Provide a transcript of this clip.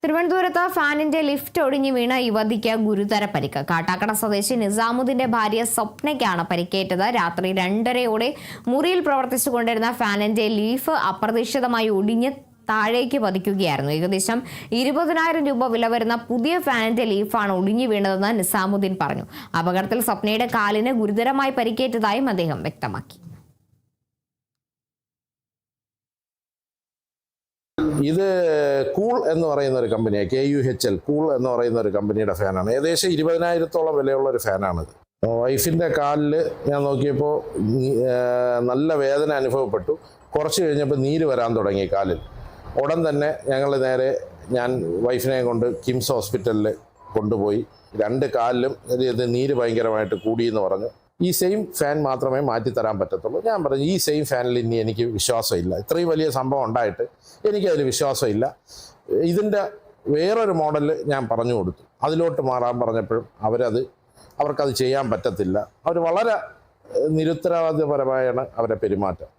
തിരുവനന്തപുരത്ത് ഫാനിന്റെ ലിഫ്റ്റ് ഒടിഞ്ഞു വീണ യുവതിക്ക് ഗുരുതര പരിക്ക്. കാട്ടാക്കട സ്വദേശി നിസാമുദ്ദീന്റെ ഭാര്യ സ്വപ്നയ്ക്കാണ് പരിക്കേറ്റത്. രാത്രി 2:30 മുറിയിൽ പ്രവർത്തിച്ചുകൊണ്ടിരുന്ന ഫാനിന്റെ ലീഫ് അപ്രതീക്ഷിതമായി ഒടിഞ്ഞ് താഴേക്ക് പതിക്കുകയായിരുന്നു. ഏകദേശം 20,000 രൂപ വില വരുന്ന പുതിയ ഫാനിന്റെ ലീഫാണ് ഒടിഞ്ഞു വീണതെന്ന് നിസാമുദ്ദീൻ പറഞ്ഞു. അപകടത്തിൽ സ്വപ്നയുടെ കാലിന് ഗുരുതരമായി പരിക്കേറ്റതായും അദ്ദേഹം വ്യക്തമാക്കി. ഇത് കൂൾ എന്ന് പറയുന്ന ഒരു കമ്പനിയാണ്, KUHL കൂൾ എന്ന് പറയുന്ന ഒരു കമ്പനിയുടെ ഫാനാണ്. ഏകദേശം 20,000-ഓളം വിലയുള്ള ഒരു ഫാനാണിത്. വൈഫിൻ്റെ കാലിൽ ഞാൻ നോക്കിയപ്പോൾ നല്ല വേദന അനുഭവപ്പെട്ടു. കുറച്ച് കഴിഞ്ഞപ്പോൾ നീര് വരാൻ തുടങ്ങി കാലിൽ. ഉടൻ തന്നെ ഞങ്ങൾ നേരെ ഞാൻ വൈഫിനെ കൊണ്ട് കിംസ് ഹോസ്പിറ്റലിൽ കൊണ്ടുപോയി. 2 കാലിലും ഇത് നീര് ഭയങ്കരമായിട്ട് കൂടിയെന്ന് പറഞ്ഞു. ഈ സെയിം ഫാൻ മാത്രമേ മാറ്റിത്തരാൻ പറ്റത്തുള്ളൂ. ഞാൻ പറഞ്ഞു ഈ സെയിം ഫാനിൽ ഇനി എനിക്ക് വിശ്വാസമില്ല. ഇത്രയും വലിയ സംഭവം ഉണ്ടായിട്ട് എനിക്കതിൽ വിശ്വാസമില്ല. ഇതിൻ്റെ വേറൊരു മോഡൽ ഞാൻ പറഞ്ഞു കൊടുത്തു. അതിലോട്ട് മാറാൻ പറഞ്ഞപ്പോഴും അവർക്കത് ചെയ്യാൻ പറ്റത്തില്ല. അവർ വളരെ നിരുത്തരവാദിപരമായാണ് അവരെ പെരുമാറ്റം.